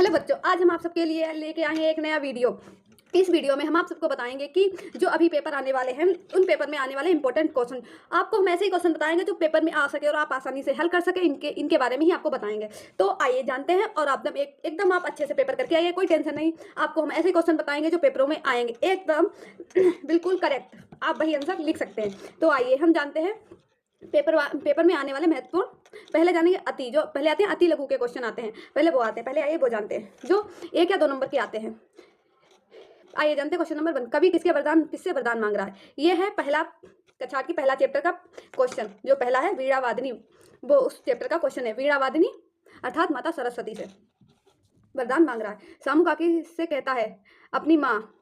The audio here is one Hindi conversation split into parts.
हेलो बच्चों, आज हम आप सबके लिए लेके आए हैं एक नया वीडियो। इस वीडियो में हम आप सबको बताएंगे कि जो अभी पेपर आने वाले हैं उन पेपर में आने वाले इंपॉर्टेंट क्वेश्चन आपको हम ऐसे ही क्वेश्चन बताएंगे जो पेपर में आ सके और आप आसानी से हल कर सके। इनके बारे में ही आपको बताएंगे। तो आइए जानते हैं और आप एकदम आप अच्छे से पेपर करके आइए, कोई टेंशन नहीं। आपको हम ऐसे क्वेश्चन बताएंगे जो पेपरों में आएंगे एकदम बिल्कुल करेक्ट, आप वही आंसर लिख सकते हैं। तो आइए हम जानते हैं पेपर में आने वाले महत्वपूर्ण। पहले जानेंगे अति, जो पहले आते हैं अति लघु के क्वेश्चन आते हैं, पहले वो आते हैं। पहले आइए वो जानते हैं जो 1 या 2 नंबर के आते हैं। आइए जानते हैं क्वेश्चन नंबर 1, कवि किससे वरदान मांग रहा है। ये है पहला कक्षा की पहला चैप्टर का क्वेश्चन, जो पहला है वीणावादिनी, वो उस चैप्टर का क्वेश्चन है। वीणावादिनी अर्थात माता सरस्वती से वरदान मांग रहा है। सामू काकी से कहता है अपनी माँ,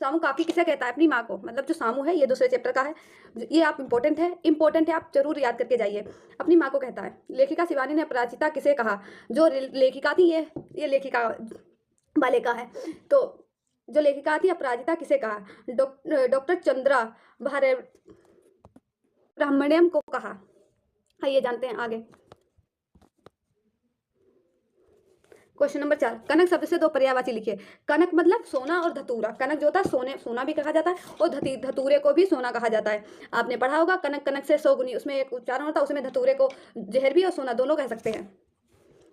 सामू काफी किसे कहता है अपनी माँ को, मतलब जो सामू है ये दूसरे चैप्टर का है। ये आप इंपॉर्टेंट है, आप जरूर याद करके जाइए। अपनी माँ को कहता है। लेखिका शिवानी ने अपराजिता किसे कहा, जो लेखिका थी ये लेखिका वाले का है। तो जो लेखिका थी अपराजिता किसे कहा, डॉक्टर चंद्रा ब्राह्मण्यम को कहा। आइए जानते हैं आगे। क्वेश्चन नंबर 4, कनक शब्द से 2 पर्यायवाची लिखिए। कनक मतलब सोना और धतूरा। कनक जो होता है सोना भी कहा जाता है और धतूरे को भी सोना कहा जाता है। आपने पढ़ा होगा कनक से 100 गुनी, उसमें एक उच्चारण होता है, उसमें धतूरे को जहर भी और सोना दोनों कह सकते हैं।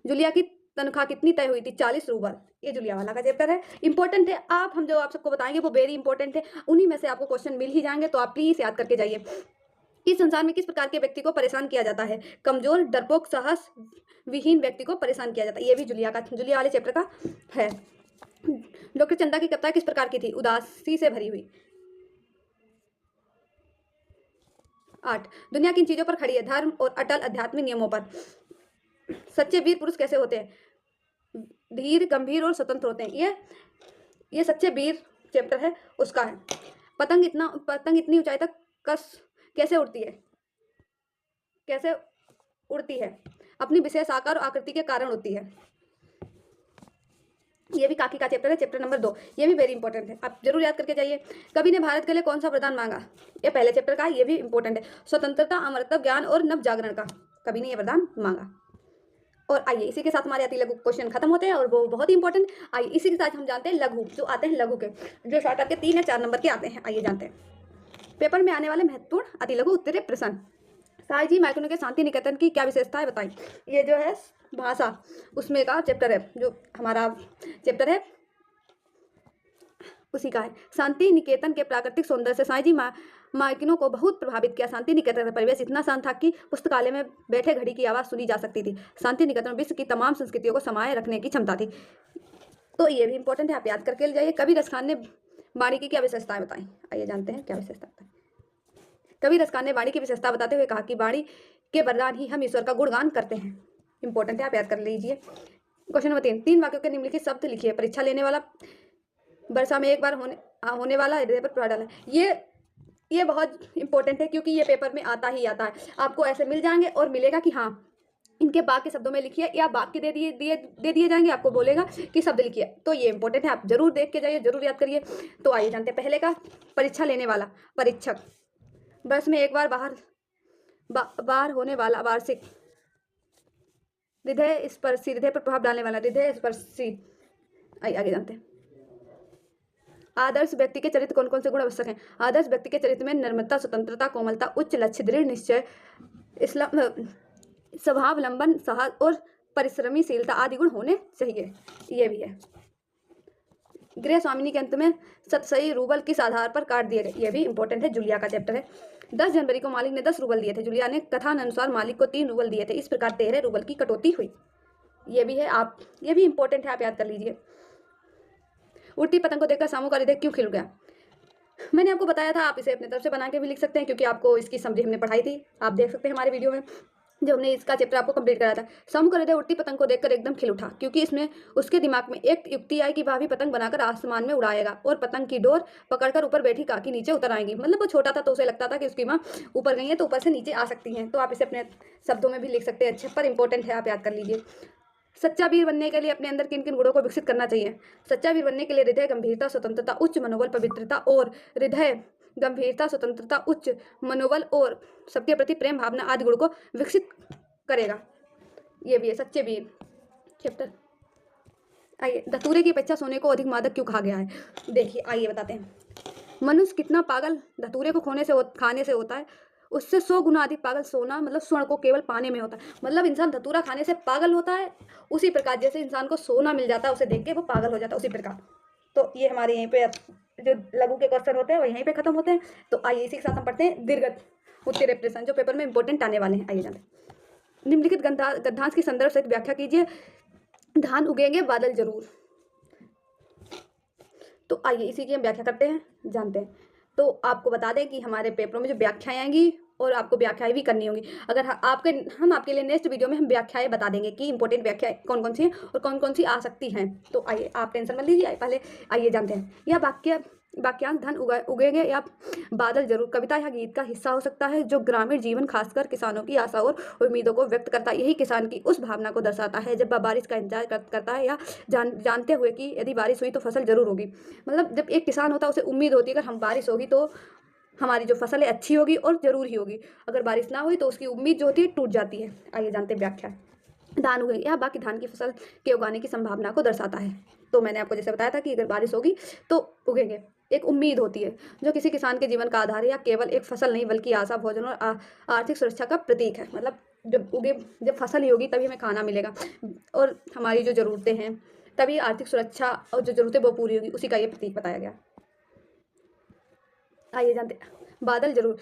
जुलिया की तनख्वाह कितनी तय हुई थी, 40 रूबल। ये जुलिया वाला का चैप्टर है, इंपॉर्टेंट है। हम जो आप सबको बताएंगे वो वेरी इंपॉर्टेंट है, उन्हीं में से आपको क्वेश्चन मिल ही जाएंगे, तो आप प्लीज याद करके जाइए। इस संसार में किस प्रकार के व्यक्ति को परेशान किया जाता है, कमजोर, डरपोक, साहस विहीन व्यक्ति को परेशान किया जाता है। ये भी जुलिया वाले चैप्टर का है। डॉक्टर चंदा की कविता किस प्रकार की थी, उदासी से भरी हुई। 8, दुनिया किन चीजों पर खड़ी है, धर्म और अटल आध्यात्मिक नियमों पर। सच्चे वीर पुरुष कैसे होते हैं, धीर, गंभीर और स्वतंत्र होते हैं। ये सच्चे वीर चैप्टर है उसका है। पतंग इतनी ऊंचाई तक कैसे उड़ती है, अपनी विशेष आकार और आकृति के कारण होती है। ये भी काकी का चैप्टर है, चैप्टर नंबर 2। ये भी वेरी इंपॉर्टेंट है, आप जरूर याद करके जाइए। कवि ने भारत के लिए कौन सा वरदान मांगा, ये पहले चैप्टर का, ये भी इंपॉर्टेंट है। स्वतंत्रता, अमरत्व, ज्ञान और नव जागरण का कवि ने ये वरदान मांगा। और आइए इसी के साथ हमारे अति लघु क्वेश्चन खत्म होते हैं और वो बहुत ही इंपॉर्टेंट। आइए इसी के साथ हम जानते हैं लघु, जो आते हैं लघु के, जो शॉर्ट करके 3 या 4 नंबर के आते हैं। आइए जानते हैं पेपर में आने वाले महत्वपूर्ण अति लघु उत्तरीय प्रश्न। साई जी माइकनो के शांति निकेतन की क्या विशेषताएं बताई। ये जो है भाषा उसमें का चैप्टर है, जो हमारा चैप्टर है उसी का है। शांति निकेतन के प्राकृतिक सौंदर्य से साई जी माइकनो को बहुत प्रभावित किया। शांति निकेतन का परिवेश इतना शांत था कि पुस्तकालय में बैठे घड़ी की आवाज़ सुनी जा सकती थी। शांति निकेतन विश्व की तमाम संस्कृतियों को समाये रखने की क्षमता थी। तो ये भी इंपॉर्टेंट है, आप याद करके ले जाइए। कवि रसखान ने वाणी की क्या विशेषताएं बताई, आइए जानते हैं क्या विशेषता बताई। कवि रसखान ने वाणी की विशेषता बताते हुए कहा कि वाणी के वरदान ही हम ईश्वर का गुणगान करते हैं। इंपॉर्टेंट है, आप याद कर लीजिए। क्वेश्चन नंबर 3, 3 वाक्यों के निम्नलिखित शब्द लिखिए। परीक्षा लेने वाला, वर्षा में एक बार होने वाला, हृदय पर प्रभाव डाला। ये बहुत इंपॉर्टेंट है क्योंकि ये पेपर में आता ही आता है। आपको ऐसे मिल जाएंगे और मिलेगा कि हाँ इनके बाकी शब्दों में लिखिए, या वाक्य दे दिए जाएंगे, आपको बोलेगा कि शब्द लिखिए। तो ये इंपॉर्टेंट है, आप जरूर देख के जाइए, जरूर याद करिए। तो आइए जानते हैं पहले का, परीक्षा लेने वाला, परीक्षक, वर्ष में एक बार बाहर होने वाला, वार्षिक, हृदय पर प्रभाव डालने वाला, हृदय स्पर्शी। आगे जानते हैं आदर्श व्यक्ति के चरित्र कौन कौन से गुण आवश्यक हैं। आदर्श व्यक्ति के चरित्र में नम्रता, स्वतंत्रता, कोमलता, उच्च लक्ष्य, दृढ़ निश्चय, स्वावलंबन, साहस और परिश्रमीशीलता आदि गुण होने चाहिए। ये भी है। गृह स्वामिनी के अंत में 27 रूबल किस आधार पर काट दिए गए, ये भी इंपॉर्टेंट है, जुलिया का चैप्टर है। 10 जनवरी को मालिक ने 10 रूबल दिए थे। जुलिया ने कथानुसार मालिक को 3 रूबल दिए थे। इस प्रकार 13 रूबल की कटौती हुई। ये भी है, ये भी इंपॉर्टेंट है, आप याद कर लीजिए। उड़ती पतंग को देखकर सामू का हृदय क्यों खिल गया। मैंने आपको बताया था, आप इसे अपने तरफ से बना के भी लिख सकते हैं, क्योंकि आपको इसकी समझी हमने पढ़ाई थी। आप देख सकते हैं हमारे वीडियो में, जब हमने इसका चैप्टर आपको कंप्लीट कराया था। सामू का हृदय उड़ती पतंग को देखकर एकदम खिल उठा, क्योंकि इसमें उसके दिमाग में एक युक्ति आई कि वह भी पतंग बनाकर आसमान में उड़ाएगा और पतंग की डोर पकड़कर ऊपर बैठी काकी नीचे उतर आएंगी। मतलब वो छोटा था तो उसे लगता था कि उसकी माँ ऊपर गई है तो ऊपर से नीचे आ सकती हैं। तो आप इसे अपने शब्दों में भी लिख सकते हैं, अच्छे पर इंपॉर्टेंट है, आप याद कर लीजिए। सच्चा वीर बनने के लिए अपने अंदर किन किन गुणों को विकसित करना चाहिए। सच्चा वीर बनने के लिए हृदय गंभीरता, स्वतंत्रता, उच्च मनोबल, पवित्रता और हृदय गंभीरता, स्वतंत्रता, उच्च मनोबल और सबके प्रति प्रेम भावना आदि गुणों को विकसित करेगा। ये भी है सच्चे वीर चैप्टर। आइए, धतूरे की अपेक्षा सोने को अधिक मादक क्यों कहा गया है? देखिए, आइए बताते हैं। मनुष्य कितना पागल धतूरे को खाने से होता है, उससे 100 गुना अधिक पागल सोना मतलब स्वर्ण को केवल पाने में होता है। मतलब इंसान धतूरा खाने से पागल होता है, उसी प्रकार जैसे इंसान को सोना मिल जाता है उसे देख के वो पागल हो जाता है, उसी प्रकार। तो ये हमारे यहीं पे जो लघु के क्वेश्चन होते हैं वो यहीं पे खत्म होते हैं। तो आइए इसी के साथ हम पढ़ते हैं दीर्घ उत्तरीय प्रश्न जो पेपर में इंपॉर्टेंट आने वाले हैं। आइए जानते हैं। निम्नलिखित गद्यांश की संदर्भ सहित व्याख्या कीजिए। धान उगेंगे बादल जरूर। तो आइए इसी की हम व्याख्या करते हैं, जानते हैं। तो आपको बता दें कि हमारे पेपरों में जो व्याख्याएं आएंगी और आपको व्याख्याएं भी करनी होंगी। अगर हम आपके लिए नेक्स्ट वीडियो में हम व्याख्याएं बता देंगे कि इंपॉर्टेंट व्याख्याएं कौन कौन सी हैं और कौन कौन सी आ सकती हैं। तो आइए आप टेंशन मत लीजिए, पहले आइए जानते हैं। यह वाक्यांश धन उगेंगे या बादल जरूर कविता या गीत का हिस्सा हो सकता है जो ग्रामीण जीवन खासकर किसानों की आशा और उम्मीदों को व्यक्त करता है। यही किसान की उस भावना को दर्शाता है जब वह बारिश का इंतजार करता है या जानते हुए कि यदि बारिश हुई तो फसल जरूर होगी। मतलब जब एक किसान होता है उसे उम्मीद होती है अगर हम बारिश होगी तो हमारी जो फसल है अच्छी होगी और जरूर ही होगी। अगर बारिश ना हुई तो उसकी उम्मीद जो होती है टूट जाती है। आइए जानते हैं व्याख्या। धान उगेंगे या बाकी धान की फसल के उगाने की संभावना को दर्शाता है। तो मैंने आपको जैसे बताया था कि अगर बारिश होगी तो उगेंगे, एक उम्मीद होती है जो किसी किसान के जीवन का आधार है या केवल एक फसल नहीं बल्कि आशा, भोजन और आर्थिक सुरक्षा का प्रतीक है। मतलब जब फसल ही होगी तभी हमें खाना मिलेगा और हमारी जो ज़रूरतें हैं तभी आर्थिक सुरक्षा और जो ज़रूरतें वो पूरी होगी, उसी का ये प्रतीक बताया गया। आइए जानते हैं। बादल जरूर,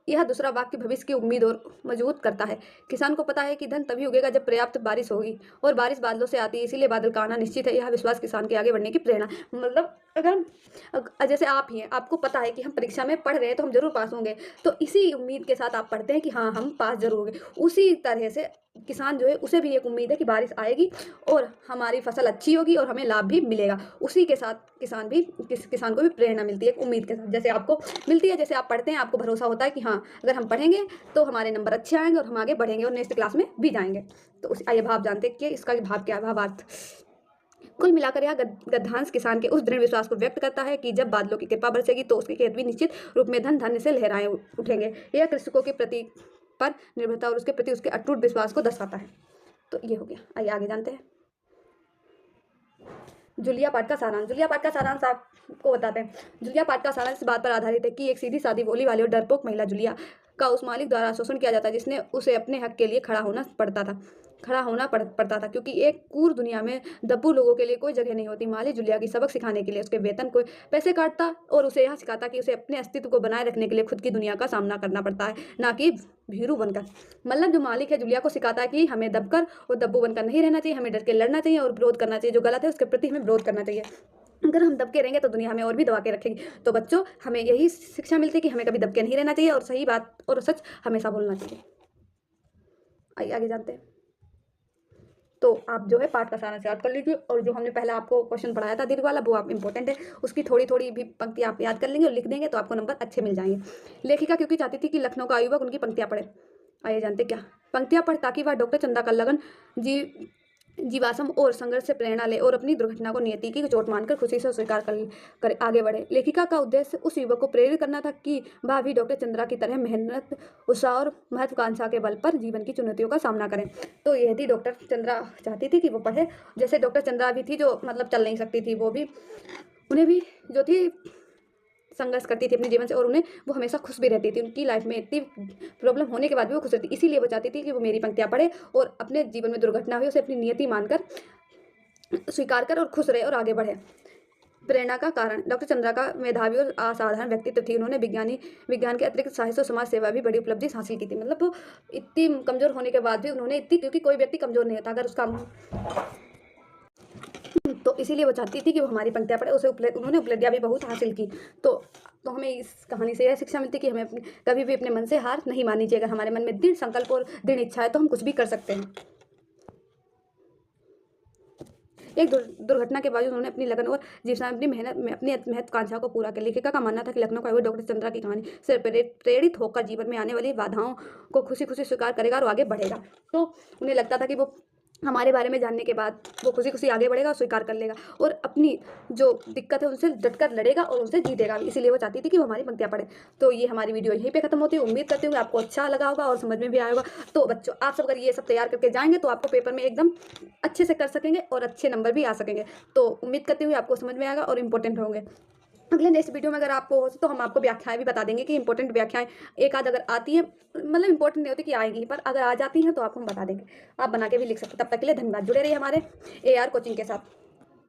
यह दूसरा वाक्य भविष्य की उम्मीद और मजबूत करता है। किसान को पता है कि धन तभी उगेगा जब पर्याप्त बारिश होगी और बारिश बादलों से आती है, इसीलिए बादल का आना निश्चित है। यह विश्वास किसान के आगे बढ़ने की प्रेरणा। मतलब अगर जैसे आप ही हैं, आपको पता है कि हम परीक्षा में पढ़ रहे हैं तो हम जरूर पास होंगे, तो इसी उम्मीद के साथ आप पढ़ते हैं कि हाँ हम पास जरूर होंगे। उसी तरह से किसान जो है उसे भी एक उम्मीद है कि बारिश आएगी और हमारी फसल अच्छी होगी और हमें लाभ भी मिलेगा। उसी के साथ किसान को भी प्रेरणा मिलती है एक उम्मीद के साथ, जैसे आपको मिलती है। जैसे आप पढ़ते हैं आपको भरोसा होता है कि हाँ अगर हम पढ़ेंगे तो हमारे नंबर अच्छे आएंगे और हम आगे बढ़ेंगे और नेक्स्ट क्लास में भी जाएंगे। तो आइए भाव जानते हैं कि इसका भाव क्या है, भावार्थ। कुल मिलाकर यह गद्यांश किसान के उस दृढ़ विश्वास को व्यक्त करता है कि जब बादलों की कृपा बरसेगी तो उसके खेत भी निश्चित रूप में धन्य से लहराए उठेंगे। यह कृषकों के प्रति पर निर्भरता और उसके प्रति उसके अटूट विश्वास को दर्शाता है। तो ये हो गया। आइए आगे जानते हैं। जुलिया पाठ का सारांश आपको बताते हैं। जुलिया पाठ का सारांश इस बात पर आधारित है कि एक सीधी सादी बोली वाली और डरपोक महिला जुलिया का उस मालिक द्वारा शोषण किया जाता है जिसने उसे अपने हक के लिए खड़ा होना पड़ता था क्योंकि एक क्रूर दुनिया में दब्बू लोगों के लिए कोई जगह नहीं होती। मालिक जुलिया की सबक सिखाने के लिए उसके वेतन को पैसे काटता और उसे यह सिखाता कि उसे अपने अस्तित्व को बनाए रखने के लिए खुद की दुनिया का सामना करना पड़ता है, ना कि भीरू बनकर। मतलब जो मालिक है जुलिया को सिखाता है कि हमें दबकर और दब्बू बनकर नहीं रहना चाहिए, हमें डर के लड़ना चाहिए और विरोध करना चाहिए। जो गलत है उसके प्रति हमें विरोध करना चाहिए। अगर हम दबके रहेंगे तो दुनिया हमें और भी दबा के रखेगी। तो बच्चों हमें यही शिक्षा मिलती है कि हमें कभी दबके नहीं रहना चाहिए और सही बात और सच हमेशा बोलना चाहिए। आइए आगे जानते हैं। तो आप जो है पाठ का सारांश याद कर लीजिए और जो हमने पहले आपको क्वेश्चन पढ़ाया था दीर्घ वाला वो आप इंपॉर्टेंट है, उसकी थोड़ी थोड़ी भी पंक्ति आप याद कर लेंगे और लिख देंगे तो आपको नंबर अच्छे मिल जाएंगे। लेखिका क्योंकि चाहती थी कि लखनऊ का युवक उनकी पंक्तियाँ पढ़े। आइए जानते क्या पंक्तियाँ पढ़ ताकि वह डॉक्टर चंद्रा का लगन जीवाश्म और संघर्ष से प्रेरणा ले और अपनी दुर्घटना को नियति की चोट मानकर खुशी से स्वीकार कर आगे बढ़े। लेखिका का उद्देश्य उस युवक को प्रेरित करना था कि वह भी डॉक्टर चंद्रा की तरह मेहनत, उत्साह और महत्वाकांक्षा के बल पर जीवन की चुनौतियों का सामना करें। तो यह थी डॉक्टर चंद्रा चाहती थी कि वो पढ़े। जैसे डॉक्टर चंद्रा भी थी जो मतलब चल नहीं सकती थी, वो भी उन्हें भी जो थी संघर्ष करती थी अपने जीवन से और वो हमेशा खुश भी रहती थी। उनकी लाइफ में इतनी प्रॉब्लम होने के बाद भी वो खुश रहती, इसीलिए वो चाहती थी कि वो मेरी पंक्तियाँ पढ़े और अपने जीवन में दुर्घटना हुई उसे अपनी नियति मानकर स्वीकार कर और खुश रहे और आगे बढ़े। प्रेरणा का कारण डॉक्टर चंद्रा का मेधावी और असाधारण व्यक्तित्व थी। उन्होंने विज्ञान के अतिरिक्त साहित्य और समाज सेवा भी बड़ी उपलब्धि हासिल की थी। मतलब वो इतनी कमजोर होने के बाद भी उन्होंने क्योंकि कोई व्यक्ति कमजोर नहीं होता अगर उसका तो इसीलिए वो चाहती थी कि वो हमारी पंक्तियाँ पढ़े। उन्होंने उपलब्धियाँ भी बहुत हासिल की। तो हमें इस कहानी से यह शिक्षा मिलती है कि हमें कभी भी अपने मन से हार नहीं माननी चाहिए। अगर हमारे मन में दृढ़ संकल्प और दृढ़ इच्छा है तो हम कुछ भी कर सकते हैं। एक दुर्घटना के बावजूद उन्होंने अपनी लगन और जीवन अपनी मेहनत में अपनी महत्वाकांक्षा को पूरा किया। लेखिका का मानना था कि लखनऊ का युवक डॉक्टर चंद्रा की कहानी से प्रेरित होकर जीवन में आने वाली बाधाओं को खुशी खुशी स्वीकार करेगा और आगे बढ़ेगा। तो उन्हें लगता था कि वो हमारे बारे में जानने के बाद वो खुशी खुशी आगे बढ़ेगा और स्वीकार कर लेगा और अपनी जो दिक्कत है उनसे डटकर लड़ेगा और उनसे जीतेगा भी। इसीलिए वो चाहती थी कि वो हमारी पंक्तियाँ पढ़े। तो ये हमारी वीडियो यहीं पे खत्म होती है। उम्मीद करती हूँ कि आपको अच्छा लगा होगा और समझ में भी आया होगा। तो बच्चों, आप सब अगर ये सब तैयार करके जाएंगे तो आपको पेपर में एकदम अच्छे से कर सकेंगे और अच्छे नंबर भी आ सकेंगे। तो उम्मीद करती हूँ आपको समझ में आएगा और इंपॉर्टेंट होंगे। अगले नेक्स्ट वीडियो में अगर आपको हो तो हम आपको व्याख्याएं भी बता देंगे कि इंपॉर्टेंट व्याख्याएं एक आध अगर आती है, मतलब इंपॉर्टेंट नहीं होती कि आएंगी, पर अगर आ जाती हैं तो आपको हम बता देंगे। आप बना के भी लिख सकते हैं। तब तक के लिए धन्यवाद। जुड़े रहिए हमारे AR कोचिंग के साथ।